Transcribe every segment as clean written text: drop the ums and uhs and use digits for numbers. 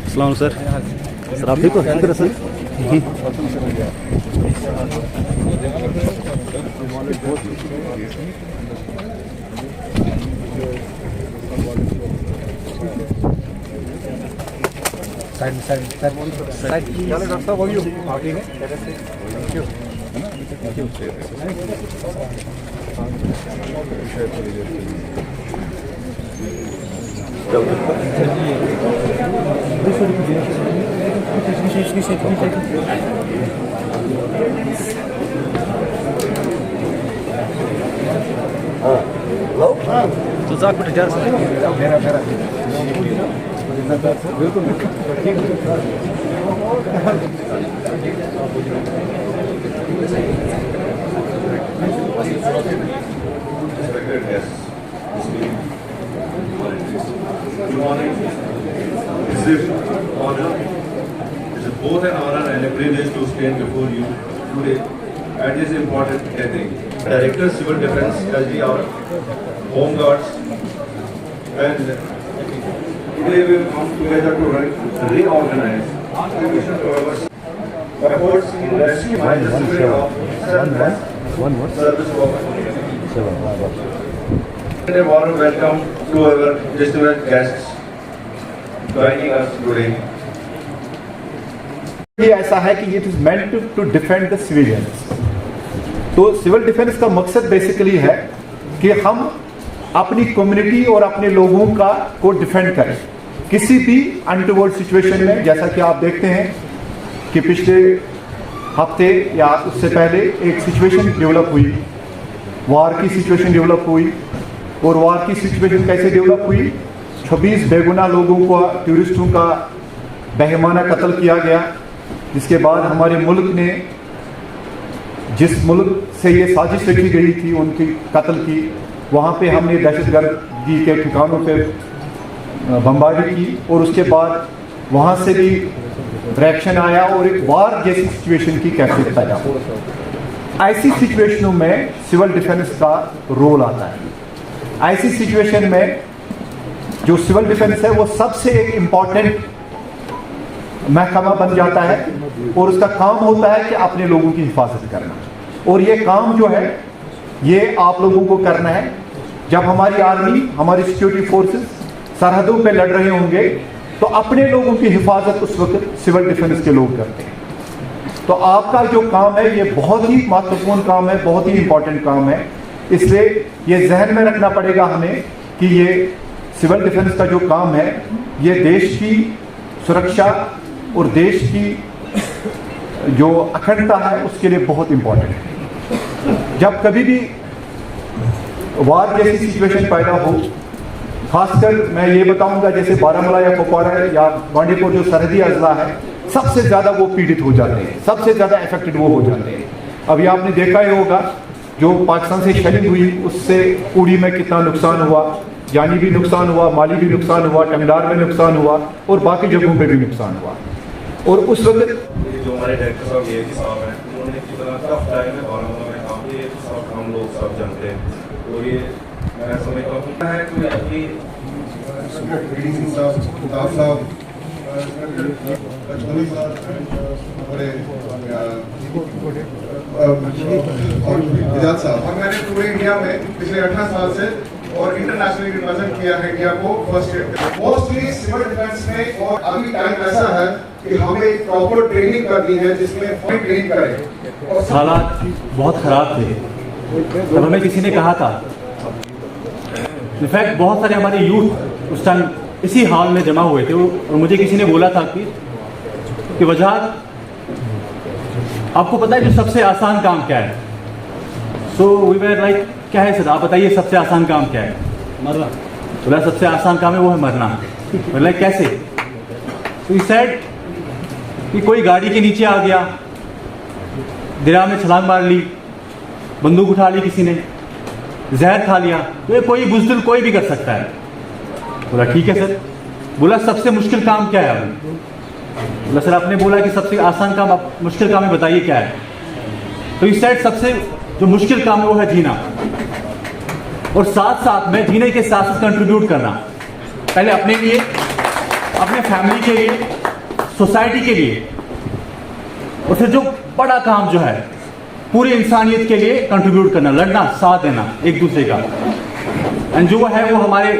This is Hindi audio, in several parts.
अस्सलाम सर। सर आप ठीक हो? शुक्र है सर। डॉक्टर साहब वही आगे हैं। Thank you. तो जाक बेटा जार मेरा बिल्कुल It's both an honor and a privilege to stand before you today at this important gathering. Director Civil Defence, SDR, Home Guards, and today we have come together to reorganize efforts in rescue and the spirit of service work. A warm welcome to our distinguished guests joining us today. ये ऐसा है कि it is meant to defend the civilians. तो सिविल डिफेंस का मकसद बेसिकली है कि हम अपनी कम्युनिटी और अपने लोगों का को डिफेंड करें किसी भी अनटूवर्ड सिचुएशन में। जैसा कि आप देखते हैं कि पिछले हफ्ते या उससे पहले एक सिचुएशन डेवलप हुई, वार की सिचुएशन डेवलप हुई। और वार की सिचुएशन कैसे डेवलप हुई? 26 बेगुनाह लोगों को, टूरिस्टों का बेहमाना कत्ल किया गया, जिसके बाद हमारे मुल्क ने जिस मुल्क से ये साजिश रखी गई थी उनकी कत्ल की, वहाँ पे हमने दहशतगर्दी के ठिकानों पे बमबारी की और उसके बाद वहाँ से भी रिएक्शन आया और एक वार जैसी सिचुएशन की कैफियत पैदा हो। ऐसी सिचुएशनों में सिविल डिफेंस का रोल आता है। ऐसी सिचुएशन में जो सिविल डिफेंस है वो सबसे एक इम्पॉर्टेंट महकमा बन जाता है और उसका काम होता है कि अपने लोगों की हिफाजत करना। और ये काम जो है ये आप लोगों को करना है। जब हमारी आर्मी, हमारी सिक्योरिटी फोर्सेस सरहदों पे लड़ रहे होंगे तो अपने लोगों की हिफाजत उस वक्त सिविल डिफेंस के लोग करते हैं। तो आपका जो काम है ये बहुत ही महत्वपूर्ण काम है, बहुत ही इंपॉर्टेंट काम है। इसलिए ये जहन में रखना पड़ेगा हमें कि ये सिविल डिफेंस का जो काम है ये देश की सुरक्षा और देश की जो अखंडता है उसके लिए बहुत इंपॉर्टेंट है। जब कभी भी वार जैसी सिचुएशन पैदा हो, खासकर मैं ये बताऊंगा जैसे बारामूला या कुपवाड़ा या बांडीपुर जो सरहदी अजला है, सबसे ज़्यादा वो पीड़ित हो जाते हैं, सबसे ज़्यादा इफेक्टेड वो हो जाते हैं। अभी आपने देखा ही होगा जो पाकिस्तान से शेलिंग हुई उससे उड़ी में कितना नुकसान हुआ, जानी भी नुकसान हुआ, माली भी नुकसान हुआ, टंगडार में नुकसान हुआ और बाकी जगहों पे भी नुकसान हुआ। और उस वक्त जो हमारे डायरेक्टर साहब ये साहब हैं उन्होंने कितना टफ टाइम में बारामूला में काम किया, तो सब हम लोग सब जानते हैं। और ये मैं समझता हूँ है कोई अपनी और मैंने पूरे इंडिया में पिछले 18 साल से और इंटरनेशनली रिप्रेजेंट किया है इंडिया को first aid mostly civil defence में। और अभी टाइम ऐसा है कि हमें प्रॉपर ट्रेनिंग करनी है जिसमें फुल ट्रेनिंग करें। और हालात बहुत ख़राब थे तब हमें किसी ने कहा था, इनफैक्ट बहुत सारे हमारे यूथ उस टाइम इसी हाल में जमा हुए थे और मुझे किसी ने बोला था कि वजह आपको पता है जो सबसे आसान काम क्या है? सो वी वर लाइक क्या है सर, आप बताइए सबसे आसान काम क्या है? मरना। बोला सबसे आसान काम है वो है मरना। बोला कैसे? तो ही सेड कि कोई गाड़ी के नीचे आ गया, दरिया में छलांग मार ली, बंदूक उठा ली किसी ने, जहर खा लिया, तो ये कोई बुज़दिल कोई भी कर सकता है। बोला ठीक है सर। बोला सबसे मुश्किल काम क्या है? बोला सर आपने बोला कि सबसे आसान काम, आप मुश्किल काम में बताइए क्या है। तो इस साइड सबसे जो मुश्किल काम है वो है जीना, और साथ साथ में जीने के साथ साथ कंट्रीब्यूट करना, पहले अपने लिए, अपने फैमिली के लिए, सोसाइटी के लिए, और फिर जो बड़ा काम जो है पूरी इंसानियत के लिए कंट्रीब्यूट करना, लड़ना, साथ देना एक दूसरे का। एंड जो है वो हमारे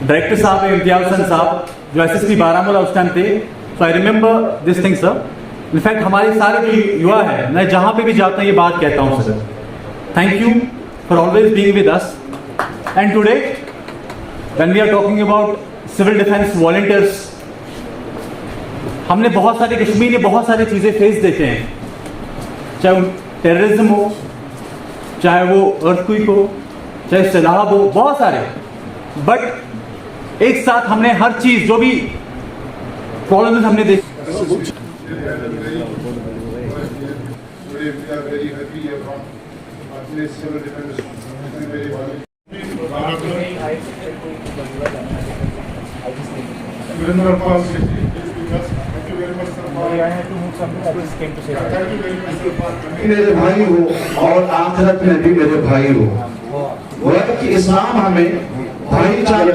डायरेक्टर साहब है इम्तियाज हसन साहब, जो एसएसपी बारामूला उस टाइम थे। So I remember this thing sir. In fact हमारे सारे जो युवा है, मैं जहाँ पे भी जाता हूँ ये बात कहता हूँ sir, thank you for always being with us. And today when we are talking about civil defence volunteers, हमने बहुत सारे, कश्मीर में बहुत सारी चीज़ें फेस देते हैं, चाहे वो टेररिज्म हो, चाहे वो अर्थक्वेक हो, चाहे सैलाब हो, बहुत सारे। बट एक साथ हमने हर चीज़ जो भी प्रॉब्लम्स हमने देखी। मेरे भाई हो और आखिरत में भी मेरे भाई हो। वह कि इस्लाम हमें भाईचारे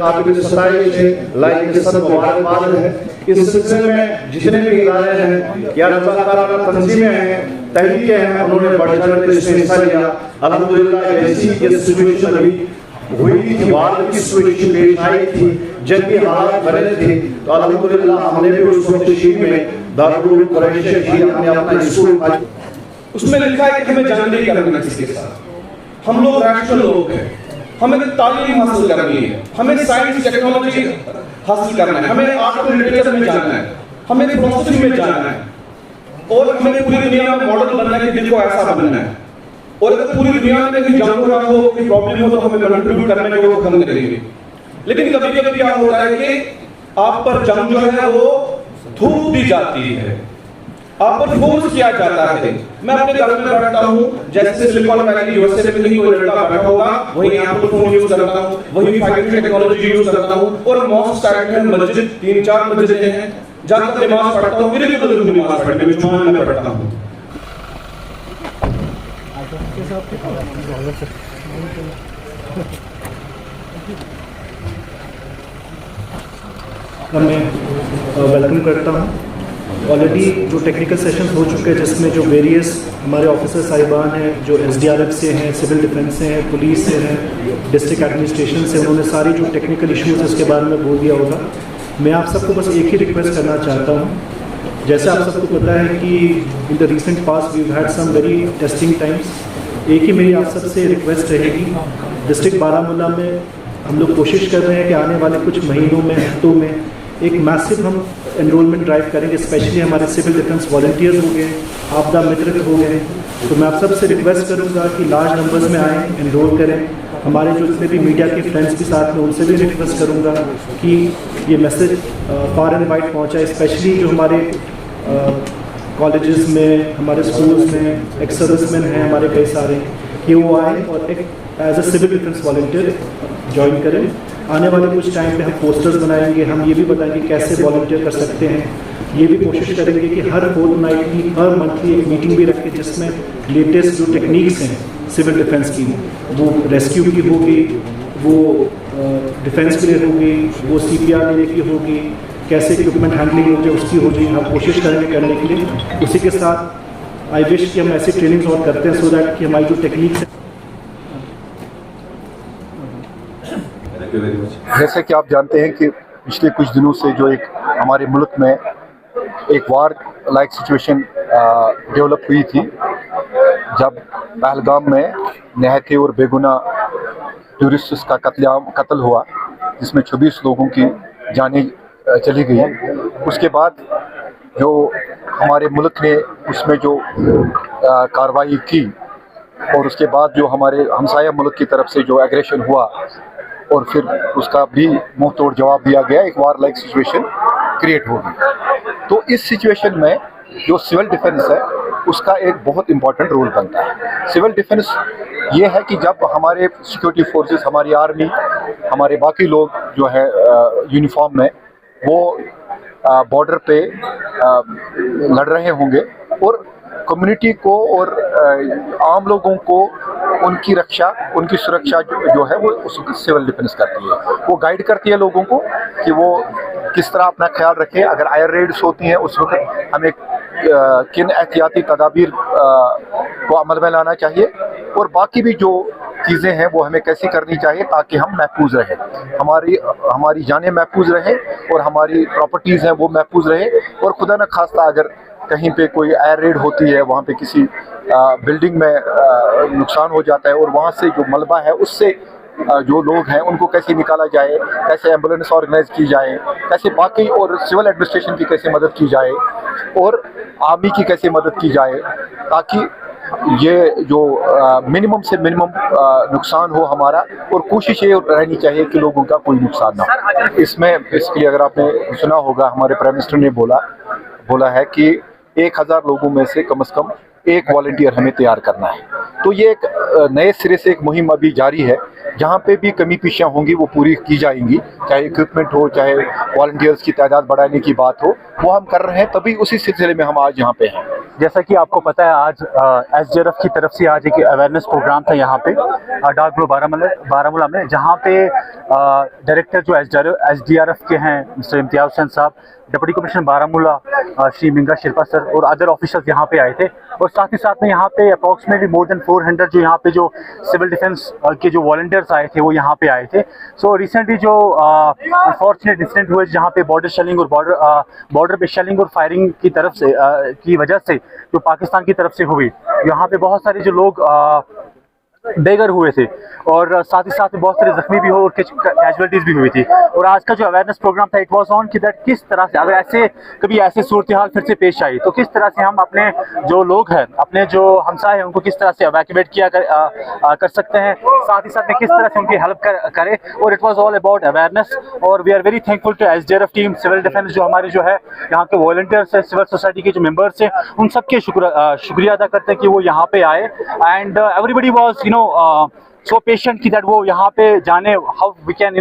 मुबारकबाद है। इस सिलसिले में जितने भी इदारे हैं या रज़ाकाराना तंजीमें हैं, तहरीकें हैं, उन्होंने बढ़ चढ़ कर इसमें हिस्सा लिया। अल्हम्दुलिल्लाह जैसी ये सिचुएशन अभी हुई थी, वार की सिचुएशन पेश आई थी, जंगी हालात बने थे, तो अल्हम्दुलिल्लाह हमने भी उस वक्त शीर में दारुल कुरैश शीर हमने अपना स्कूल, उसमें लिखा है कि हमें जंग नहीं करना किसी के साथ। हम लोग रैशनल लोग हैं, हमें तालीम हासिल करनी है, हमें साइंस टेक्नोलॉजी हासिल करना है, हमें आर्ट और लिटरेचर में जाना है, हमें फिलोसफी में जाना है, और हमें पूरी दुनिया में मॉडल बनना है कि दिल को ऐसा बनना है। और अगर पूरी दुनिया में कहीं जंग हो रहा हो, कोई प्रॉब्लम हो, तो हमें कंट्रीब्यूट करने के वो हम करेंगे। लेकिन कभी कभी क्या होता है कि आप पर जंग जो है वो थूक दी जाती है, आप पर फोर्स किया जाता है। मैं अपने घर में बैठता हूँ, जैसे सिलिकॉन वैली यूएसए में कहीं कोई लड़का बैठा होगा, वहीं एप्पल फोन यूज करता हूँ, वहीं 5G टेक्नोलॉजी यूज करता हूँ, और मॉस्क साइड में मस्जिद 3-4 मस्जिदें हैं, जाकर नमाज पढ़ता हूँ, मेरे भी बदल नमाज पढ़ने में जुम्मा में पढ़ता हूँ। मैं वेलकम करता हूँ। ऑलरेडी जो टेक्निकल सेशंस हो चुके हैं, जिसमें जो वेरियस हमारे ऑफिसर साहिबान हैं, जो एसडीआरएफ से हैं, सिविल डिफेंस से हैं, पुलिस से हैं, डिस्ट्रिक्ट एडमिनिस्ट्रेशन से, उन्होंने सारे जो टेक्निकल इश्यूज इसके बारे में बोल दिया होगा। मैं आप सबको बस एक ही रिक्वेस्ट करना चाहता हूँ। जैसे आप सबको पता है कि in the recent past we had some very testing times. एक ही मेरी आप सबसे रिक्वेस्ट रहेगी, डिस्ट्रिक्ट बारामूला में हम लोग कोशिश कर रहे हैं कि आने वाले कुछ महीनों में, हफ्तों में एक मैसिव हम एनरोलमेंट ड्राइव करेंगे, स्पेशली हमारे सिविल डिफेंस वॉलंटियर्स हो गए, आपदा मित्र हो गए। तो मैं आप सबसे रिक्वेस्ट करूंगा कि लार्ज नंबर्स में आएँ, एनरोल करें। हमारे जो जितने भी मीडिया के फ्रेंड्स भी साथ में, उनसे भी रिक्वेस्ट करूंगा कि ये मैसेज फार एंड वाइड पहुँचाए, स्पेशली जो हमारे कॉलेजेस में, हमारे स्कूल्स में एक्स सर्विसमैन हैं हमारे कई सारे, कि वो आए और एक as a civil defence volunteer join करें। आने वाले कुछ टाइम पे हम पोस्टर्स बनाएंगे, हम ये भी बताएंगे कैसे वॉलंटियर कर सकते हैं। ये भी कोशिश करेंगे कि हर फोर्टनाइटली, हर मंथली एक मीटिंग भी रखें, जिसमें लेटेस्ट जो टेक्निक्स हैं सिविल डिफेंस की, वो रेस्क्यू की होगी, वो डिफेंस के लिए होगी, वो CPR लेने की होगी, कैसे इक्विपमेंट हैंडलिंग होगी उसकी होगी। हम कोशिश करेंगे करने के लिए। उसी के साथ आई विश कि हम ऐसी ट्रेनिंग्स और करते हैं, सो दैट कि हमारी जो टेक्निक्स है। जैसे कि आप जानते हैं कि पिछले कुछ दिनों से जो एक हमारे मुल्क में एक वार लाइक सिचुएशन डेवलप हुई थी, जब पहलगाम में निहत्थे और बेगुनाह टूरिस्ट्स का कत्ल हुआ, जिसमें 26 लोगों की जानें चली गई। उसके बाद जो हमारे मुल्क ने उसमें जो कार्रवाई की, और उसके बाद जो हमारे हमसाया मुल्क की तरफ से जो एग्रेशन हुआ, और फिर उसका भी मुंह तोड़ जवाब दिया गया, एक वार लाइक सिचुएशन क्रिएट हो गई। तो इस सिचुएशन में जो सिविल डिफेंस है उसका एक बहुत इंपॉर्टेंट रोल बनता है। सिविल डिफेंस ये है कि जब हमारे सिक्योरिटी फोर्सेस, हमारी आर्मी, हमारे बाकी लोग जो है यूनिफॉर्म में, वो बॉर्डर पे लड़ रहे होंगे और कम्युनिटी को और आम लोगों को उनकी रक्षा, उनकी सुरक्षा जो है वो उसको सिविल डिफेंस करती है। वो गाइड करती है लोगों को कि वो किस तरह अपना ख्याल रखें। अगर एयर रेड्स होती हैं उस वक्त हमें किन एहतियाती तदाबीर को अमल में लाना चाहिए और बाकी भी जो चीज़ें हैं वो हमें कैसी करनी चाहिए ताकि हम महफूज रहें, हमारी जानें महफूज रहें और हमारी प्रॉपर्टीज़ हैं वो महफूज रहें। और खुदा न खास्ता अगर कहीं पे कोई एयर रेड होती है, वहाँ पे किसी बिल्डिंग में नुकसान हो जाता है और वहाँ से जो मलबा है उससे जो लोग हैं उनको कैसे निकाला जाए, कैसे एम्बुलेंस ऑर्गेनाइज की जाए, कैसे बाकी और सिविल एडमिनिस्ट्रेशन की कैसे मदद की जाए और आर्मी की कैसे मदद की जाए ताकि ये जो मिनिमम से मिनिमम नुकसान हो हमारा। और कोशिश ये रहनी चाहिए कि लोगों का कोई नुकसान ना हो। इसमें बेसिकली अगर आपने सुना होगा हमारे प्राइम मिनिस्टर ने बोला है कि 1000 लोगों में से कम एक वॉलंटियर हमें तैयार करना है। तो ये एक नए सिरे से एक मुहिम अभी जारी है, जहाँ पे भी कमी पेशियाँ होंगी वो पूरी की जाएंगी, चाहे इक्विपमेंट हो, चाहे वॉलंटियर्स की तादाद बढ़ाने की बात हो, वो हम कर रहे हैं। तभी उसी सिलसिले में हम आज यहाँ पे हैं। जैसा कि आपको पता है आज एसडीआरएफ की तरफ से आज एक अवेयरनेस प्रोग्राम था यहाँ पे डार्क ब्लू बारामूला में, जहाँ पे डायरेक्टर जो एसडीआरएफ के हैं mister Imtiaz Hussain sahab, deputy commissioner Baramulla Shri Minga Shilpa sir और अदर ऑफिसर्स यहाँ पे आए थे। और साथ ही साथ में यहाँ पे अप्रॉक्सीमेटली मोर देन 400 जो यहाँ पे जो सिविल डिफेंस के जो वॉलंटियर्स आए थे वो यहाँ पे आए थे। सो रिसेंटली जो अनफॉर्चुनेट इंसिडेंट हुए जहाँ पे बॉर्डर शेलिंग और बॉर्डर पे शेलिंग और फायरिंग की तरफ से की वजह से जो पाकिस्तान की तरफ से हुई, यहाँ पे बहुत सारे जो लोग बेघर हुए थे और साथ ही साथ में बहुत सारे जख्मी भी हो और कैजुअलिटीज भी हुई थी। और आज का जो अवेयरनेस प्रोग्राम था इट वाज ऑन कि दैट किस तरह से अगर कभी ऐसे सूरत हाल फिर से पेश आई तो किस तरह से हम अपने जो लोग हैं, अपने जो हमसाए हैं, उनको किस तरह से एवैक्यूएट किया कर सकते हैं, साथ ही साथ में किस तरह से उनकी हेल्प करें। और it was all about awareness. और we are very thankful to SDRF team, civil defence जो हमारे जो है यहाँ के वॉलंटियर्स है, सिविल सोसाइटी के जो मेंबर्स हैं, उन सबके शुक्रिया अदा करते हैं कि वो यहाँ पे आए। And everybody was so patient that वो यहाँ पे जाने how we can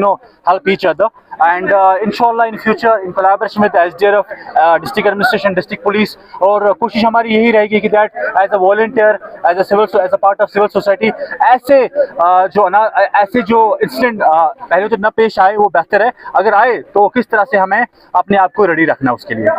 help each other and inshallah in future in collaboration with SDRF, district administration, district police, और कोशिश हमारी यही रहेगी कि that as a volunteer, as a part of civil society ऐसे जो इंसिडेंट पहले तो न पेश आए वो बेहतर है, अगर आए तो किस तरह से हमें अपने आप को रेडी रखना उसके लिए।